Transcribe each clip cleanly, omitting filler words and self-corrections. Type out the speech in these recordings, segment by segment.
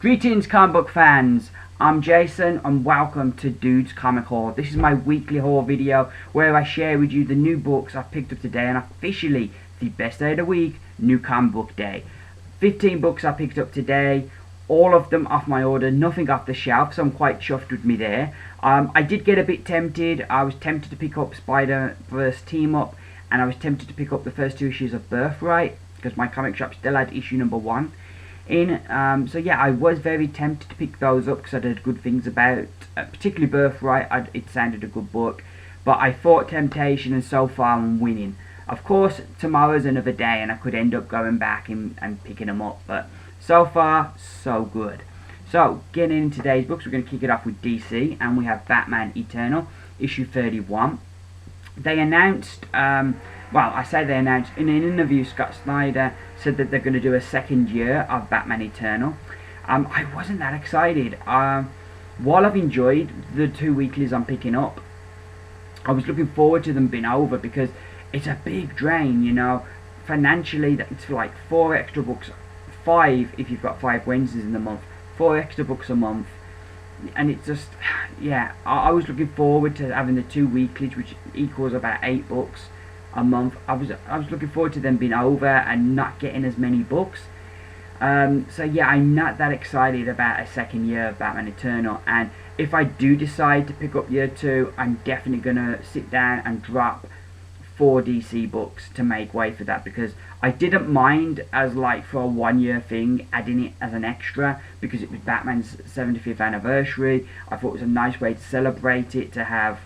Greetings comic book fans, I'm Jason and welcome to Dude's Comic Haul. This is my weekly haul video where I share with you the new books I've picked up today, and officially the best day of the week, New Comic Book Day. 15 books I picked up today, all of them off my order, nothing off the shelf, so I'm quite chuffed with me there. I did get a bit tempted. I was tempted to pick up Spider-Verse Team Up, and I was tempted to pick up the first 2 issues of Birthright because my comic shop still had issue number 1 in. So yeah, I was very tempted to pick those up because I heard good things about, particularly Birthright. It sounded a good book, but I fought temptation and so far I'm winning. Of course, tomorrow's another day and I could end up going back and picking them up, but so far, so good. So, getting into today's books, we're going to kick it off with DC, and we have Batman Eternal, issue 31. They announced, well, I say they announced, in an interview, Scott Snyder said that they're going to do a second year of Batman Eternal. I wasn't that excited. While I've enjoyed the 2 weeklies I'm picking up, I was looking forward to them being over because it's a big drain, you know. Financially, it's like 4 extra books, 5 if you've got 5 Wednesdays in the month, 4 extra books a month. And it's just, yeah, I was looking forward to having the 2 weeklies, which equals about 8 books a month. I was looking forward to them being over and not getting as many books. So yeah, I'm not that excited about a second year of Batman Eternal, and if I do decide to pick up year 2, I'm definitely gonna sit down and drop 4 DC books to make way for that, because I didn't mind as like for a 1-year thing adding it as an extra because it was Batman's 75th anniversary. I thought it was a nice way to celebrate it, to have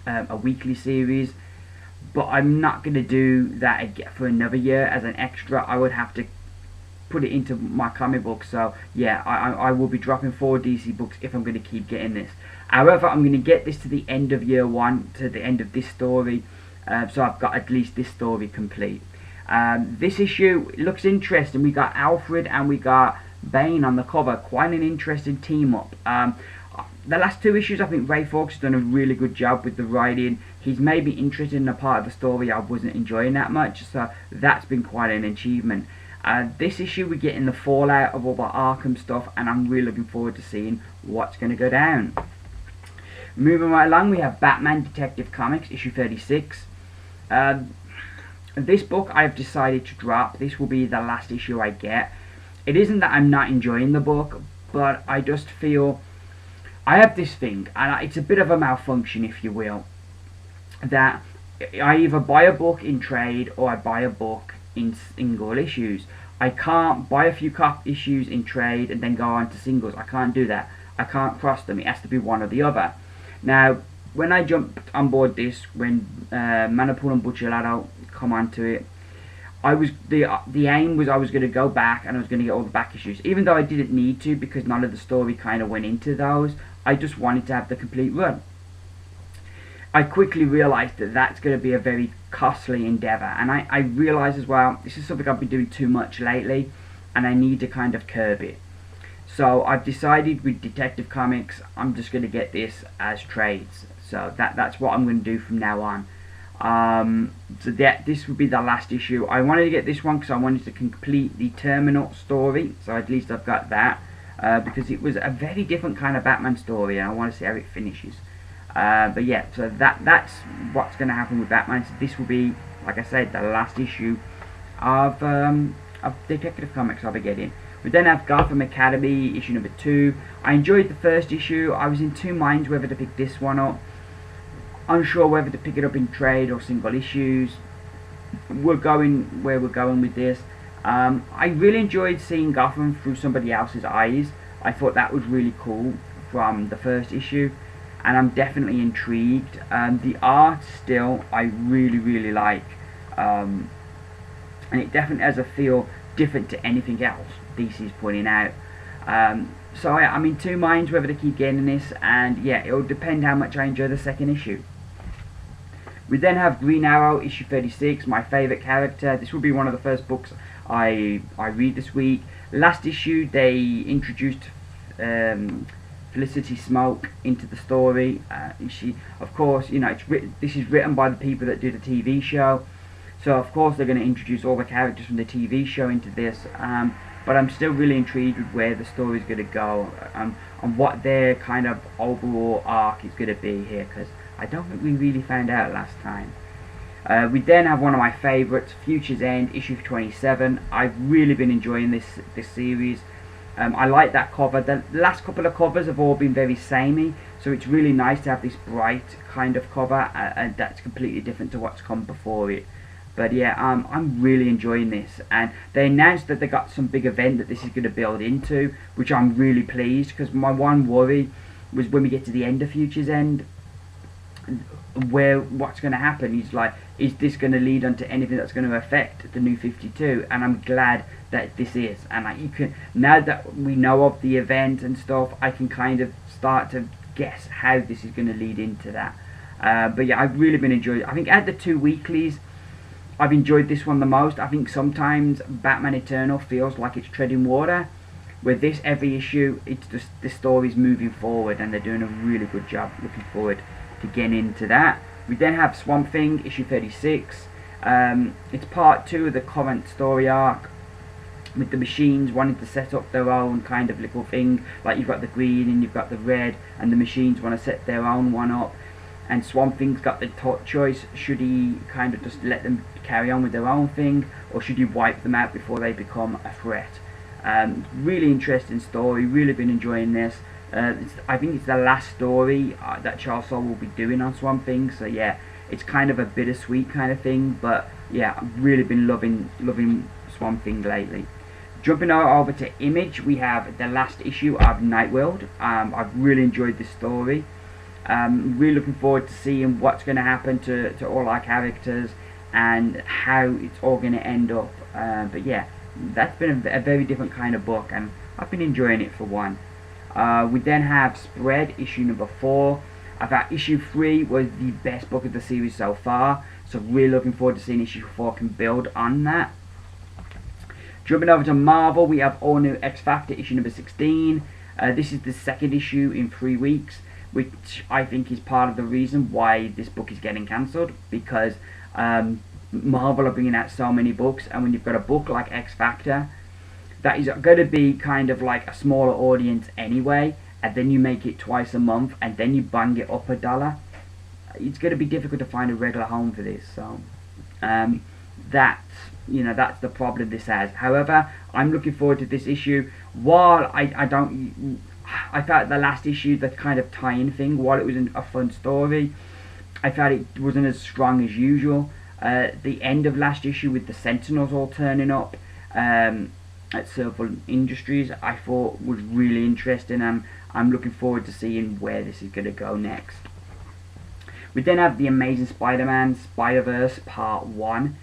a weekly series. But I'm not going to do that again for another year as an extra. I would have to put it into my comic book. So yeah, I will be dropping 4 DC books if I'm going to keep getting this. However, I'm going to get this to the end of year 1, to the end of this story. So I've got at least this story complete. This issue looks interesting. We got Alfred and we got Bane on the cover. Quite an interesting team up. The last 2 issues, I think Ray Fawkes has done a really good job with the writing. He's maybe interested in a part of the story I wasn't enjoying that much, so that's been quite an achievement. This issue we're getting the fallout of all the Arkham stuff, and I'm really looking forward to seeing what's going to go down. Moving right along, we have Batman Detective Comics, issue 36. This book I've decided to drop. This will be the last issue I get. It isn't that I'm not enjoying the book, but I just feel I have this thing, and it's a bit of a malfunction, if you will, that I either buy a book in trade or I buy a book in single issues. I can't buy a few issues in trade and then go on to singles. I can't do that. I can't cross them. It has to be one or the other. Now, when I jumped on board this, when Manapul and Bucciolato come onto it, the aim was I was going to go back and I was going to get all the back issues, even though I didn't need to because none of the story kind of went into those. I just wanted to have the complete run. I quickly realised that that's going to be a very costly endeavour, and I realised as well, this is something I've been doing too much lately, and I need to kind of curb it. So I've decided with Detective Comics, I'm just going to get this as trades. So that's what I'm going to do from now on. So this would be the last issue. I wanted to get this one because I wanted to complete the Terminal story, so at least I've got that, because it was a very different kind of Batman story and I want to see how it finishes. But yeah, so that's what's going to happen with Batman. So this will be, like I said, the last issue of Detective Comics I'll be getting. We then have Gotham Academy, issue number 2. I enjoyed the first issue. I was in 2 minds whether to pick this one up. Unsure whether to pick it up in trade or single issues. We're going where we're going with this. I really enjoyed seeing Gotham through somebody else's eyes. I thought that was really cool from the first issue, and I'm definitely intrigued. The art still I really like, and it definitely has a feel different to anything else DC's putting out. So yeah, I'm in 2 minds whether to keep getting this, and yeah, it'll depend how much I enjoy the second issue. We then have Green Arrow, issue 36, my favourite character. This will be one of the first books I read this week. Last issue they introduced Felicity Smoke into the story. She, of course, you know, this is written by the people that do the TV show, so of course they're going to introduce all the characters from the TV show into this. but I'm still really intrigued with where the story's going to go, and what their kind of overall arc is going to be here, because I don't think we really found out last time. We then have one of my favourites, Future's End, issue 27. I've really been enjoying this series. I like that cover. The last couple of covers have all been very samey, so it's really nice to have this bright kind of cover, and that's completely different to what's come before it. But yeah, I'm really enjoying this, and they announced that they got some big event that this is going to build into, which I'm really pleased, because my one worry was when we get to the end of Future's End, where what's going to happen is like, is this going to lead on to anything that's going to affect the New 52? And I'm glad that this is, and like, you can, now that we know of the event and stuff, I can kind of start to guess how this is going to lead into that. But yeah, I've really been enjoying it. I think out of the 2 weeklies, I've enjoyed this one the most. I think sometimes Batman Eternal feels like it's treading water. With this, every issue, it's just the story's moving forward, and they're doing a really good job. Looking forward to getting into that. We then have Swamp Thing, issue 36. It's part 2 of the current story arc, with the machines wanting to set up their own kind of little thing. Like, you've got the green and you've got the red, and the machines want to set their own one up. And Swamp Thing's got the choice: should he kind of just let them carry on with their own thing, or should he wipe them out before they become a threat? Really interesting story, really been enjoying this. I think it's the last story that Charles Soule will be doing on Swamp Thing, so yeah, it's kind of a bittersweet kind of thing, but yeah, I've really been loving Swamp Thing lately. Jumping over to Image, we have the last issue of Nightworld. I've really enjoyed this story. Really looking forward to seeing what's going to happen to all our characters and how it's all going to end up. But yeah, that's been a very different kind of book, and I've been enjoying it for one. We then have Spread, issue number 4. I thought issue 3 was the best book of the series so far, so really looking forward to seeing issue 4 can build on that. Jumping over to Marvel, we have All New X Factor, issue number 16. This is the second issue in 3 weeks, which I think is part of the reason why this book is getting cancelled, because Marvel are bringing out so many books, and when you've got a book like X Factor, that is going to be kind of like a smaller audience anyway, and then you make it twice a month, and then you bang it up $1, it's going to be difficult to find a regular home for this. So that's the problem this has. However, I'm looking forward to this issue. While I felt the last issue, the kind of tie-in thing, while it was a fun story, I felt it wasn't as strong as usual. The end of last issue with the Sentinels all turning up at Silver Industries, I thought was really interesting, and I'm looking forward to seeing where this is going to go next. We then have The Amazing Spider-Man Spider-Verse Part 1.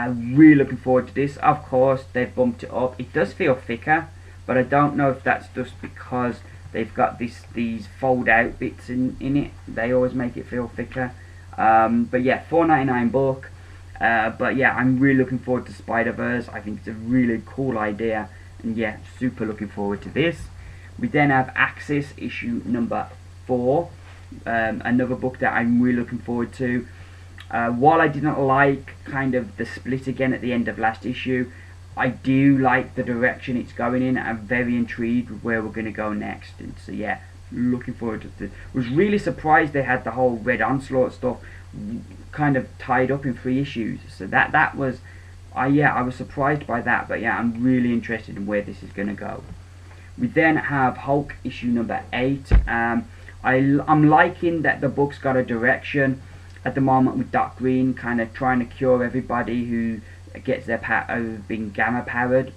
Really looking forward to this. Of course, they've bumped it up. It does feel thicker, but I don't know if that's just because they've got these fold out bits in it. They always make it feel thicker. But yeah, $4.99 book. But yeah, I'm really looking forward to Spider-Verse. I think it's a really cool idea, and yeah, super looking forward to this. We then have Axis, issue number 4. Another book that I'm really looking forward to. While I didn't like kind of the split again at the end of last issue, I do like the direction it's going in. I'm very intrigued with where we're going to go next, and so yeah, looking forward to this. Was really surprised they had the whole Red Onslaught stuff kind of tied up in 3 issues, so that was I was surprised by that. But yeah, I'm really interested in where this is going to go. We then have Hulk, issue number 8. I'm liking that the book's got a direction at the moment, with Doc Green kind of trying to cure everybody who gets their power being gamma powered.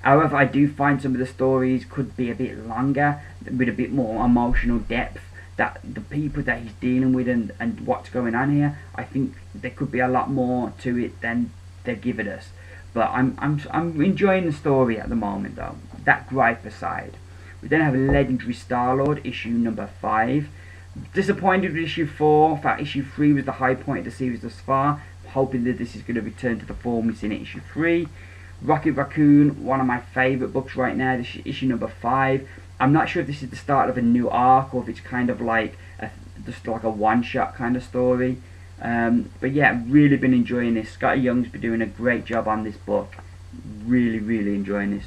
However, I do find some of the stories could be a bit longer, with a bit more emotional depth, that the people that he's dealing with and what's going on here. I think there could be a lot more to it than they're giving us. But I'm enjoying the story at the moment, though. That gripe aside. We then have Legendary Star-Lord, issue number 5. Disappointed with issue 4. Thought issue 3 was the high point of the series thus far. Hoping that this is going to return to the form we've seen in issue 3. Rocket Raccoon, one of my favourite books right now. This is issue number 5. I'm not sure if this is the start of a new arc, or if it's kind of like just like a one-shot kind of story. But yeah, really been enjoying this. Scotty Young's been doing a great job on this book. Really enjoying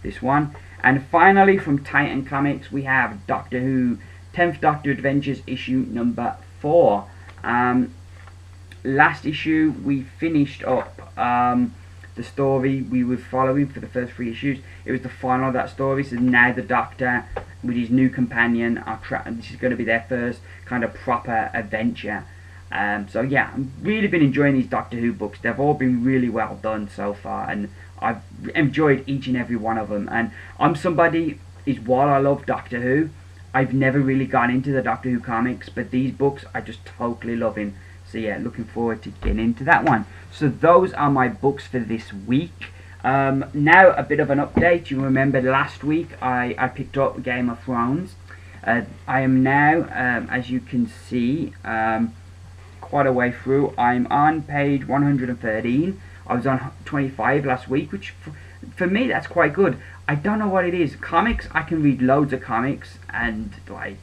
this one. And finally, from Titan Comics, we have Doctor Who 10th Doctor Adventures issue number 4. Last issue we finished up the story we were following for the first 3 issues. It was the final of that story, so now the Doctor with his new companion are this is going to be their first kind of proper adventure. So yeah, I've really been enjoying these Doctor Who books. They've all been really well done so far, and I've enjoyed each and every one of them. And I'm somebody, while I love Doctor Who, I've never really gone into the Doctor Who comics, but these books I just totally loving. So yeah, looking forward to getting into that one. So those are my books for this week. Now a bit of an update. You remember last week I picked up Game of Thrones. I am now, as you can see, quite a way through. I'm on page 113. I was on 25 last week, which for me that's quite good. I don't know what it is. Comics, I can read loads of comics and like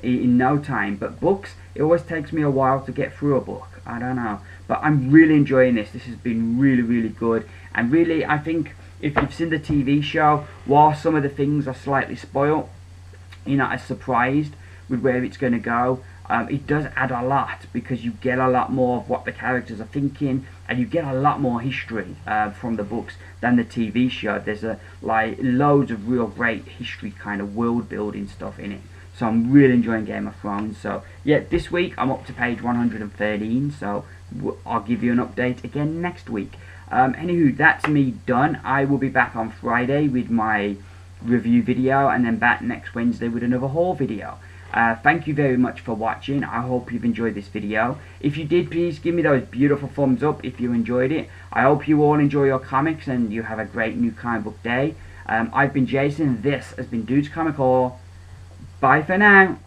in no time, but books, it always takes me a while to get through a book. I don't know, but I'm really enjoying this. This has been really good, and really I think if you've seen the TV show, while some of the things are slightly spoiled, you're not as surprised with where it's going to go. It does add a lot, because you get a lot more of what the characters are thinking, and you get a lot more history from the books than the TV show. There's like loads of real great history kind of world building stuff in it. So I'm really enjoying Game of Thrones. So yeah, this week I'm up to page 113, so I'll give you an update again next week. Anywho, that's me done. I will be back on Friday with my review video, and then back next Wednesday with another haul video. Thank you very much for watching. I hope you've enjoyed this video. If you did, please give me those beautiful thumbs up if you enjoyed it. I hope you all enjoy your comics and you have a great new comic book day. I've been Jason. This has been Dude's Comic Haul. Bye for now.